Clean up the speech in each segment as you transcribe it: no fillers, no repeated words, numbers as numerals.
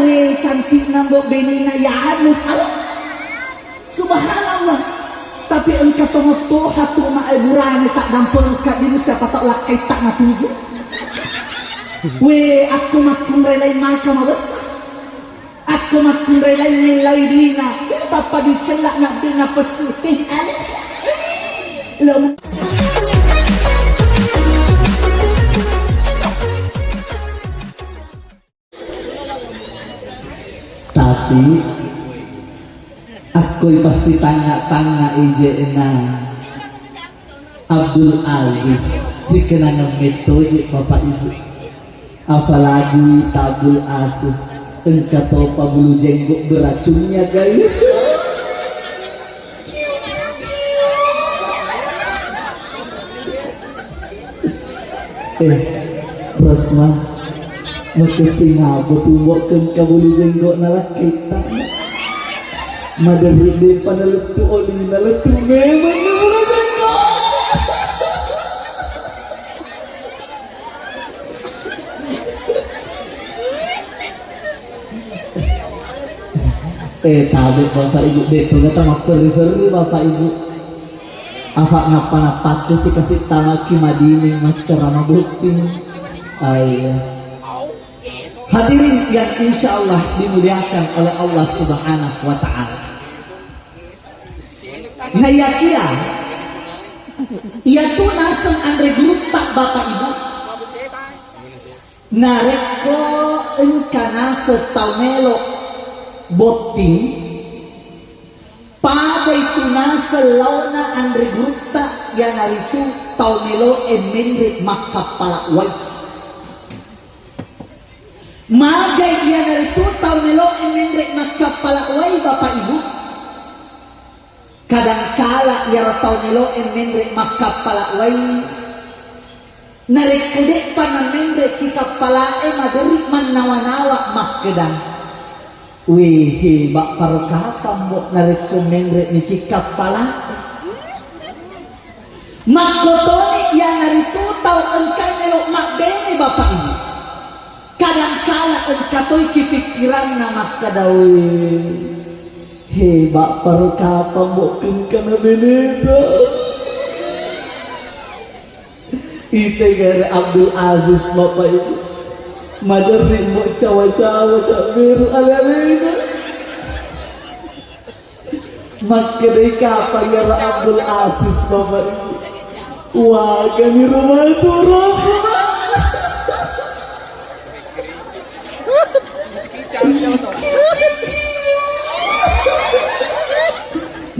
we cantik nambok benina yahan subhanallah. Tapi engkau tengok tuh hatu ma'eburane tak dampel ka dinu siapa tak lakai tak ngatuju. We aku makun relai maka mabesar. Aku makun relai nilai dina. Papa dicelak nak bina pesutih alih. Tapi aku pasti tanya-tanya ijena Abdul Aziz si kenangan metode bapak ibu, apalagi Abdul Aziz engkau tahu bulu jenggot beracunnya guys. Rosma makasih ngabo tumbokkan ka bulu jenggot nalakita madari de pada letu oli na letu memang bulu jenggot. Tahu bapak ibu betul kata makperi bapak ibu apa ngapa tuh sih kasih tamaki madini macerama bukti. Ayo hadirin yang insya Allah dimuliakan oleh Allah Subhanahu wa Ta'ala. Nah ya kira ia tuh nasem andre grup tak bapak ibu nareko engkana setau melo boting pada itu nasa launa andre grup tak yang naritu tau melo emenre makapala wai magai ia naritu tau melo emenre makapala wai bapak ibu. Kadangkala ya ratau melo emenre makapala wai narik kudek panamenre kikapala maderi manawa-nawa makkedang wih bak parokapa mbok narik kumenre ni kikapala makotoni ya naritu tau engkau melo makbene bapak ibu. Kadangkala engkau toy kipikiran nama kadawi bak parokapa mbok kengkana beneta ite gara Abdul Aziz bapak ibu madari mbok cawa-cawa cak biru ala-alina makadai kapan gara Abdul Aziz bapak ibu wah kami rumah turun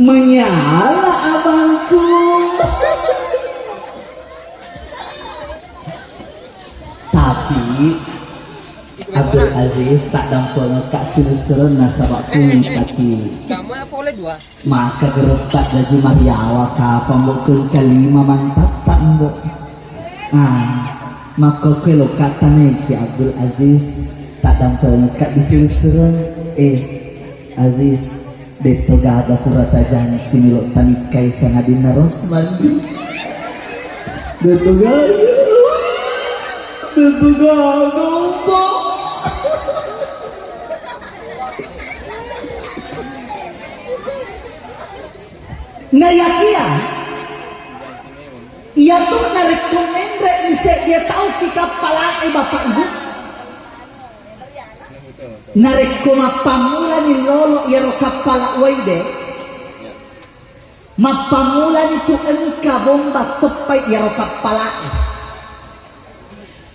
menyala abangku. Tapi Abdul Aziz tak dampol kak siru-siru nasabak kuning kaki maka geretak gaji mariawa ka pembokul kalima mantap tak mbok maka kelo kata neki Abdul Aziz tak dampol kak disiru-siru Aziz deto gada kurata janji milok tanikai sangadina Rosmandi deto gada nah ya kia ia tuh narekomendre ise dia tahu kikapala bapak ibu nareko mapamula ni lolo yaro kapala waide mapamula ni tu engka bomba tepai yaro kapala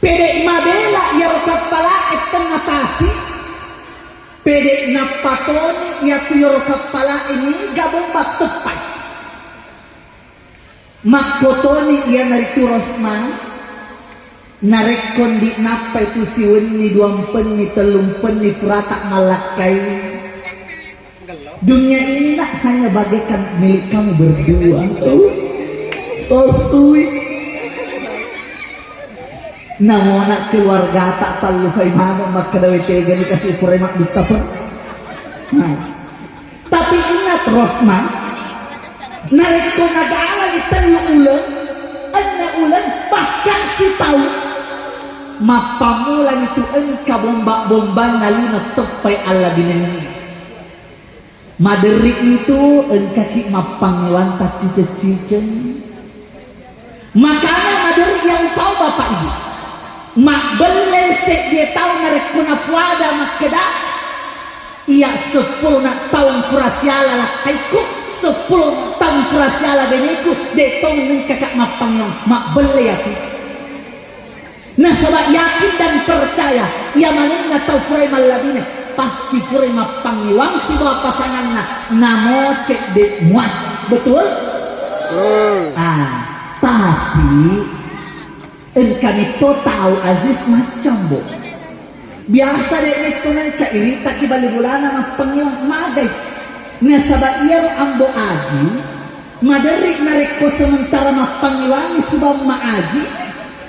pede mabela yaro kapala tengah tasi pede napatoni ya tu yaro kapala ini ga bomba tepai makotoni ia naritu Rosman narekon di napa itu siwen ni duampen ni telumpen ni puratak malakai dunia ini nak hanya bagaikan milik kamu berdua. So sweet namun nak keluarga tak tahu bagaimana maka dawe tega ni kasih puremak bisa pun tapi ingat Rosman narekon ada. Tanya ulang, anda ulang bahkan si tahu mapamulan itu engka bomba-bomba nalina tepai Allah binengan maderik itu engka ki mapangiwan tak cice-cice makanya maderik yang tahu bapak ibu mak belesek dia tahu mereka kuna puada mak kedak iya 10 tahun kurasiala lah kaiku 10 tahun kurasiala beneku detong neng kakak mapangiwan mak bele ya nah sebab yakin dan percaya ia malingnya tahu purai malabine pasti purai mapangiwang si bawa pasangannya namo cek dek muat betul? Tapi engkau itu tahu Aziz macam bo biasa dek itu nengka ini tak kibali bulana mapangiwang magai nah sebab ia ambo aji madarik nareko sementara mapangiwang si bawa maaji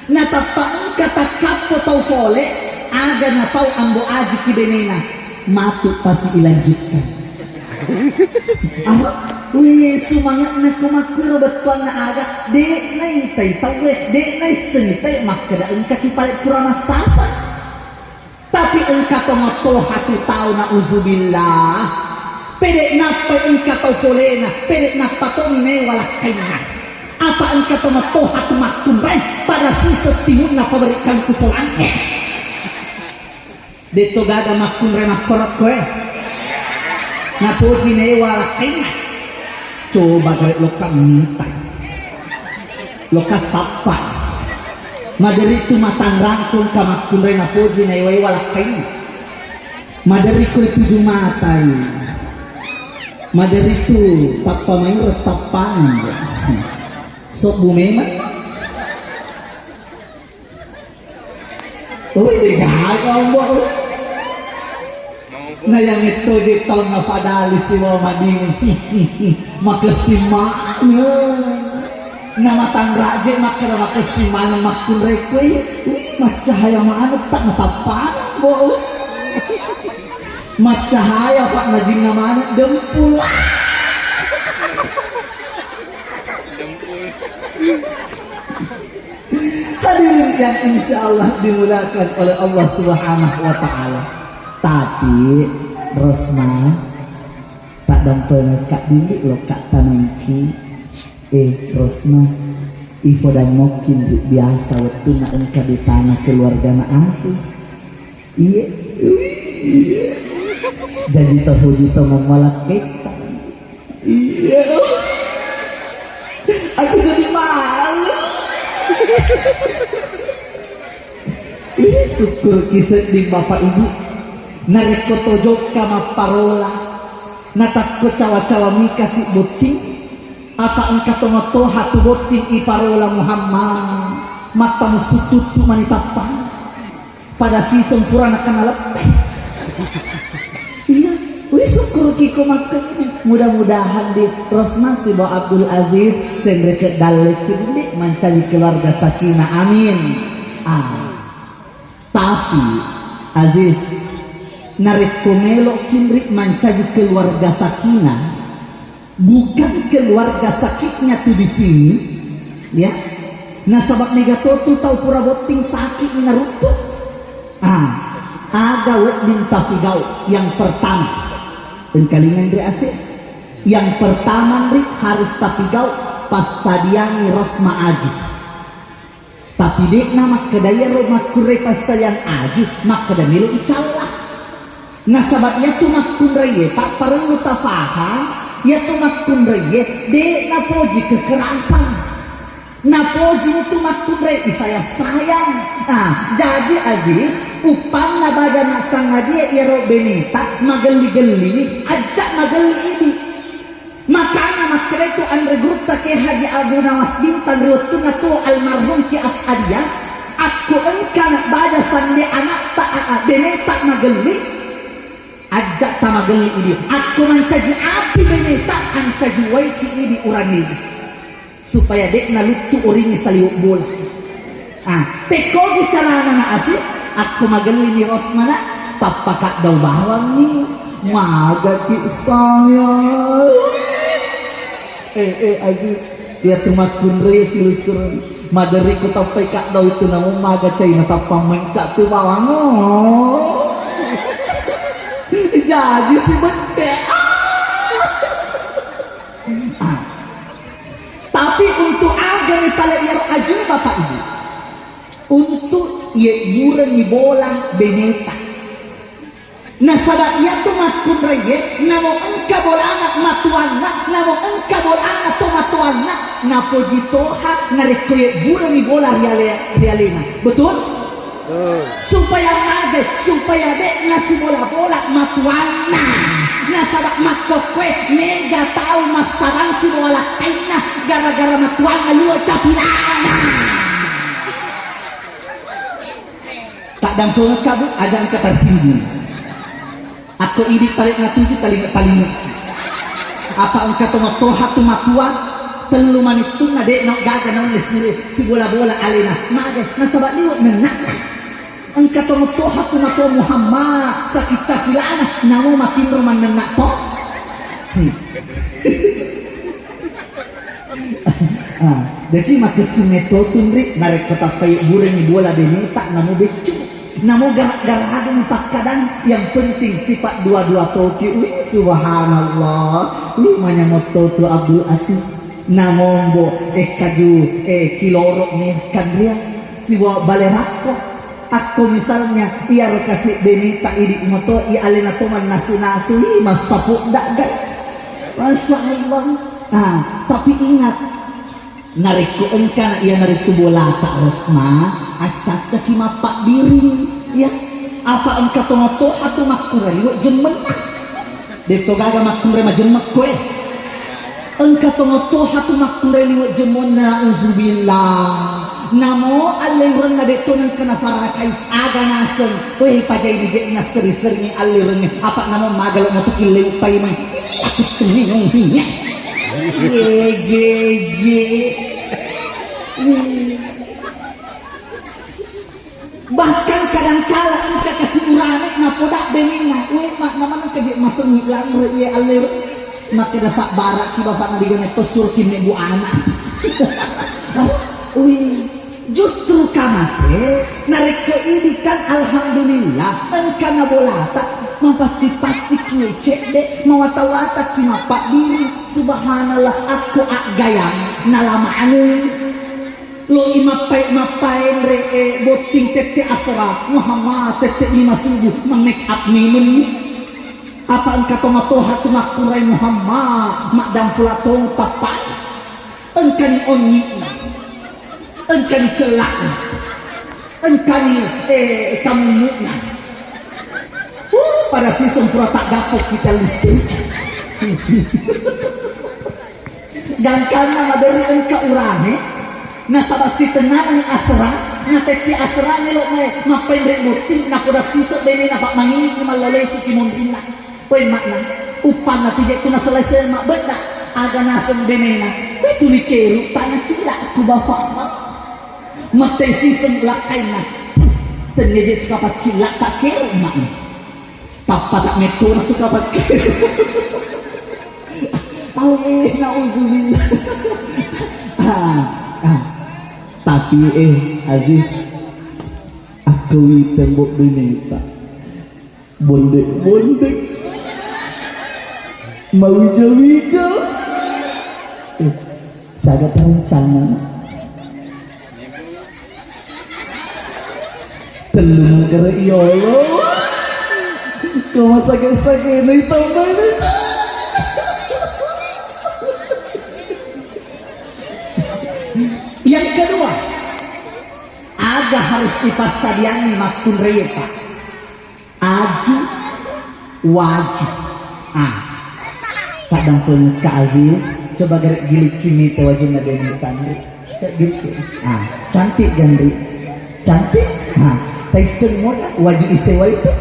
natapaan kata kapo tau fole aga na tau ambo aji kibenena matu pasti dilanjutkan wih semangat na kumakuro betul na aga dek na intay tawe dek na senitay makada engka kipalit kurang sasa tapi engka tomato hati tau na uzubillah pedek napa engka tau fole na pedek napa tau ne walak kainan apa engkau tomato hatu makumbai pada sisa timur na paberikan kusolan deto gada makumbai makorok koe na puji ne walakin coba gawet loka minta loka sapa madari tu matang rangkung ka makumbai na puji ne walakin madari ko itu jumatai madari tu tapamain retapan sok bumi mah, kau nah yang itu di tahun padahal si Muhammadin makasimannya nama tangraje makasimannya makun rekwe macahaya mana tak natapan bo macahaya pak najin nama dempula hadirin yang insya Allah dimulakan oleh Allah Subhanahu wa Ta'ala. Tapi Rosma tak dampeng kak bilik lo kak tanangki Rosma ifo dan mokin biasa waktu nak engkau di tanah keluarga na asis iya jadi terpuji to memalak kita iya aku jadi malu ini syukur kisah di bapak ibu nareko tojok kama parola natakko cawa-cawa mika si boting apa engkau tomato hatu boting iparola Muhammad matamu sututu manitapang pada si sempurna kana leteh iya wih syukur kiko makan mudah-mudahan di Rosma si Bawa Abdul Aziz sengreket dalek ini mencari keluarga sakinah amin tapi Aziz narik komelo kinri mencari keluarga sakinah bukan keluarga sakitnya tuh di sini ya nah sabab megatotu tahu pura boting sakit minarutu ada wet minta figau yang pertama pengkalingan dari Aziz yang pertama Rik harus tapi gau pas sadiangi Rosma Aji tapi dek nama kedaya rumah kurai pas sayang Aji mak kedamilu icalah nah sahabatnya tuh mak kunreye tak perlu tak faham ya tuh mak kunreye dek na poji kekerasan na poji itu mak kunreye saya sayang jadi Aziz upan na badan sang dia iro benita mageli-geli ajak mageli ini makanya makanya itu andre grup take Haji Abu Nawas Bintan rutuna tu almarhum Ki As'adiyah aku engkau nak baca sandi anak tak beneta mageli ajak tak mageli ini aku mencaji api beneta ancaji waiki ini urang ini supaya dek nalutu uringi saliuk bola pekogi calana na Aziz aku mageli ni Rosmana tapakak daw bawang ni magati saya Aziz dia tumakun re silusur madari ko tapay ka daw itu namo maga chay na tapang mencak tu bawango jadi si bence tapi untuk agama pala iar aja bapak ibu untuk ia murang bolang beneta nasaba iya tu makun reye namo engka bolana matuana namo engka bolana to matuana napo jitoha narekoye murang bola realena betul supaya nage supaya dek nasi bola matuana nasaba makokwe mega tahu masarang si bola kaina gara-gara matuana luar capilana tak dampung kabut ada angka tersinggung aku ini paling ngatuji paling apa engkau tomato hatu matua telu manitu nade nok gaga nang si bola alena mage nasaba liwat menak engkau tomato hatu matua Muhammad sakit cakilana namo makin roman menak to jadi makasi metotun rik narek kota pay burengi bola beneta namo becu namo gara-gara kadang yang penting sifat dua-dua toki subhanallah manya moto tu Abdul Aziz namombo kaju kilorok nih kadria siwa balerako aku misalnya ia kasih benita ini moto ia alena toman nasu-nasu mas sapuk dak guys masya Allah tapi ingat nariku engkana ia nariku bola tak resma acak kima pak diri ya apa engkau tomato atau makura liwat jemen deto gaga makura majemak kue engkau tomato atau makura liwat jemen na'udzubillah namo aliran na deto nang kena farakai aga naseng weh pajai dijek na seri-seri aliran apa namo magal mo tukilay upay man aku tuminong hinya bahkan kadang-kala engkau kasih urane na podak benina mak naman ang kajik masengit lang iya alir maka dasak barak ki bapak na diganay pesur kini bu anak justru kamase nareko ini kan alhamdulillah engkau na bolata mampacik-pacik ngecek dek mawata-wata ki mapak diri subhanallah aku gayang nalama anu lo mapai re boting tete asra Muhammad tete 5.000 make up nimen apa engkau tomato hatu makurai Muhammad mak dan pulatong papai engkau ni onni engkau ni celak engkau ni kamu pada season pura tak dapok kita listrik dan karena dari engkau urane nasabah si tenang asra na teti asra nelo mapain re mutin na kuda sisa bene na pak mangini ni malole su kimondina poin makna upan na tije kuna selesai mak beda aga nasem bene na itu likeru tanah cilak ku bapak mate sistem lakaina tenyeje kapat cilak tak keru mak tapa tak metur tu kapat Allah nauzubillah tapi Aziz aku tembok bineta bondek mau hijau sangat rencana telung negara iya Allah kau sakit-sakit ini tambah ini yang kedua ada harus dipasadiani makun repa aju waju kadang pun Kak Aziz coba gerak gilik kimi te wajib ngadenikan cek gitu cantik gandri cantik tapi semua wajib isewa itu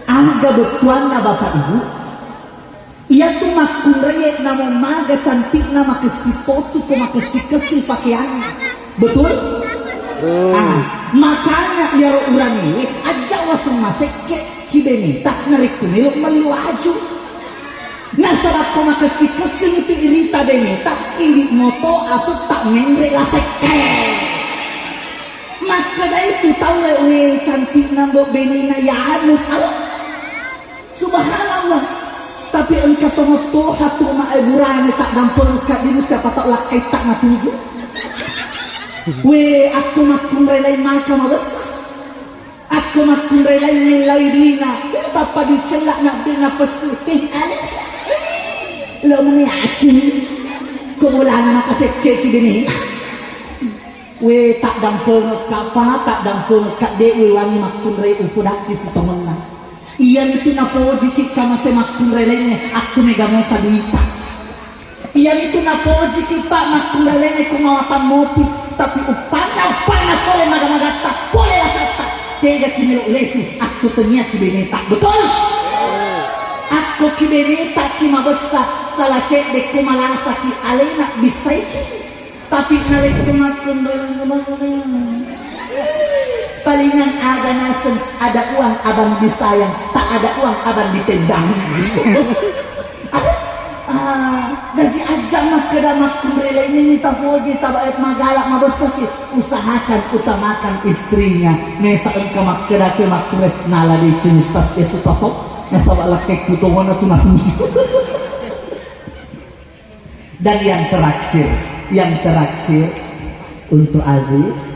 ada betuan na bapak ibu ia tuh makun reyek nama maga cantik nama kesi foto ko makesi pakaiannya betul? Makanya ya orang ini aja wasung masek ke kibeni tak narik kunilok meluaju Nasarap ko makasih-kasih itu irita beneta, iri moto asut tak mendre laseke. Maka dari itu tahu we cantik nambo benina ya anu subhanallah. Tapi engkau tomoto hatu maeburane tak gampang kak dinu siapa tak lakai tak ngatuju. We aku makun relai maka mabesa. Aku makun relai nilai dina. Tapa dicelak nak dina pesutih ale. Lo mengaji. Kumulangan makasih keki bini. We tak dampung kapa tak dampung kak dewi wangi makun relai upudak di sitomena. Iyan itu napo jiki kama se makun relene aku megamo paduita. Iyan itu napo jiki pak makun relene kumawatan mopi tapi upana pole maga-maga tak pole lasata. Tega kimelo lesi aku ternyata kibeneta betul. Aku kibeneta kimabesa salah cek dek kumalasa ki alena bisa iki. Tapi nalek makun relene palingan ada nasem, ada uang abang disayang, tak ada uang abang ditendang. Gaji aja mah keda makun rela ini minta poji tabaet magalak mabesaki usahakan utamakan istrinya. Mesa engkau makeda ke makun nala di cinistas itu tapok. Mesa balak kek kutongan itu natusi. Dan yang terakhir untuk Aziz.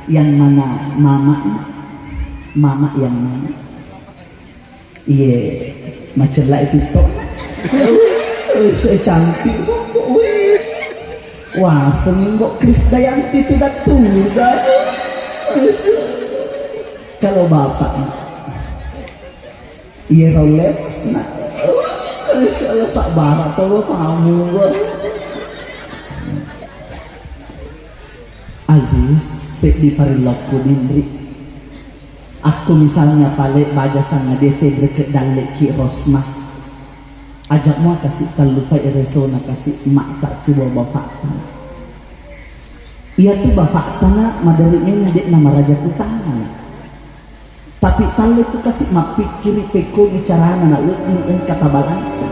Yang mana mama yang mana iya macam lah itu kok cantik wah seminggu Krisdayanti itu datang kalau bapak iya rolex nah saya sabar atau kamu Aziz di parilokku dindri aku misalnya pale baja sanga dese deket dalek ki rosmah ajak mau kasih talufai resona kasih mak tak siwa bapak tanah iya tuh bapak tanah madarinya dek nama raja kutana tapi tali itu kasih mak pikiri peko bicarana nak lu kata balanca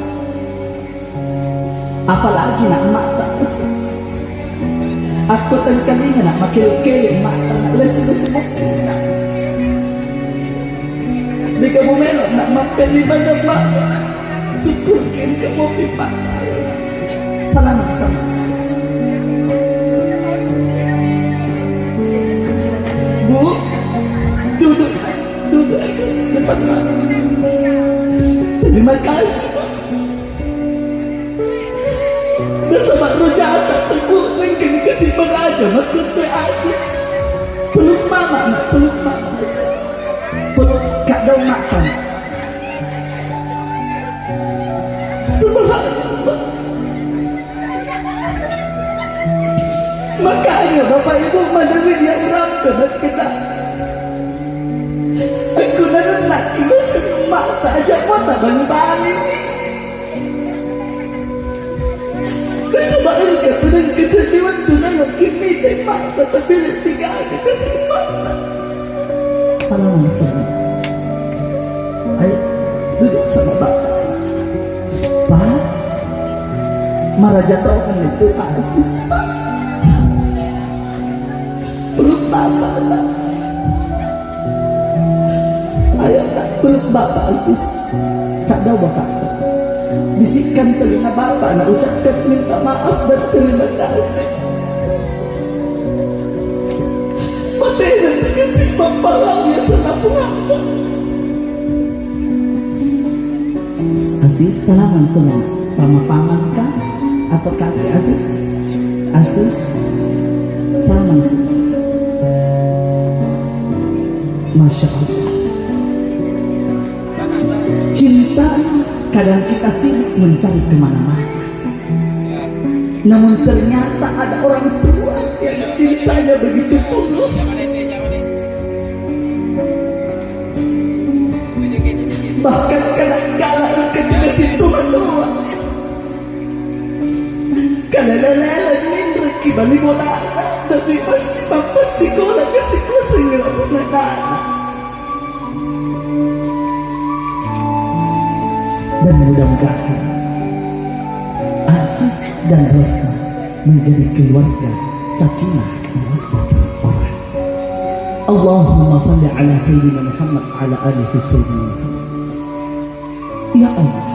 apalagi nak mak tak kesih aku tengkalinya nak makil-kil mata nak lesi-lesi mukina di kamu melok nak mapeli mana mak syukurkan kamu pipat salam bu duduk depan mak terima kasih dan sama rojata terbuk mungkin kesimpan aja maksud tu aja peluk mama peluk kak daun makan subhanallah makanya bapak ibu madari yang ramai dan kena aku nak ibu semak tak ajak mata bani-bani sebab engkau sedang kesedihan tunai kimi temak tetapi tiga kesempatan salam ayo duduk sama bapak pak maraja tahu kan itu Aziz peluk bapak ayo tak peluk bapak Aziz tak tahu bapak bisikkan telinga bapak nak ucapkan minta maaf dan terima kasih materi dan kasih bapak lalu yang senapung apa Aziz salaman semua sama paman kah atau kakek Aziz salaman semua Masya Allah cinta kadang kita sibuk mencari kemana-mana namun ternyata ada orang tua yang cintanya begitu tulus bahkan kadang-kala engkau dikasih Tuhan doa kadang-kala ini kibali bola tapi pasti kola kasih nggak pernah dan mudah-mudahan dan Rosma menjadi keluarga sakinah mawaddah warahmah. Allahumma salli ala sayyidina Muhammad ala alihi sayyidina Muhammad. Ya Allah,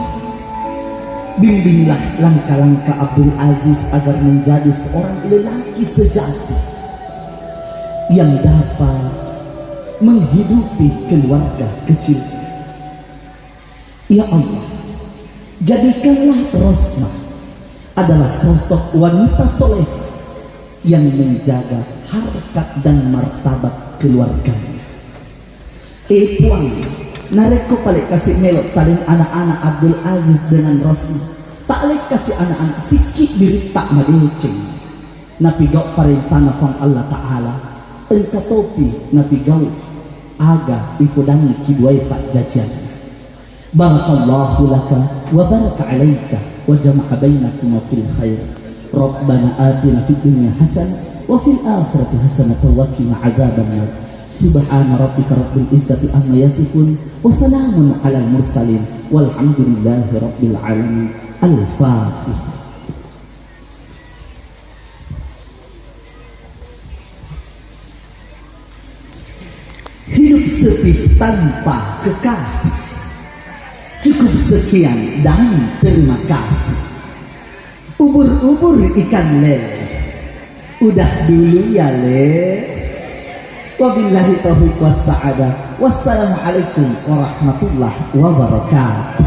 bimbinglah langkah-langkah Abdul Aziz agar menjadi seorang lelaki sejati yang dapat menghidupi keluarga kecil. Ya Allah, jadikanlah Rosma adalah sosok wanita soleh yang menjaga harkat dan martabat keluarganya. Puang, nareko paling kasih melok talin anak-anak Abdul Aziz dengan Rosma. Tak lek kasih anak-anak sikit diri tak madeceng. Napi gau perintah nafang Allah Ta'ala. Engkau topi napi gau aga ifudangi kiduai pak jajan. Barakallahu laka wa baraka alaika wa jama'a bainakuma fil khair. Rabbana atina fid dunya hasanah wa fil akhirati hasanah wa qina adzabannar. Subhana rabbika rabbil izzati amma yasifun wa salamun alal mursalin walhamdulillahi rabbil alamin. Al-Fatihah. Hidup sepi tanpa kekasih, cukup sekian dan terima kasih. Ubur-ubur ikan lele, udah dulu ya le. Wabillahi taufiq was sa'adah. Wassalamualaikum warahmatullahi wabarakatuh.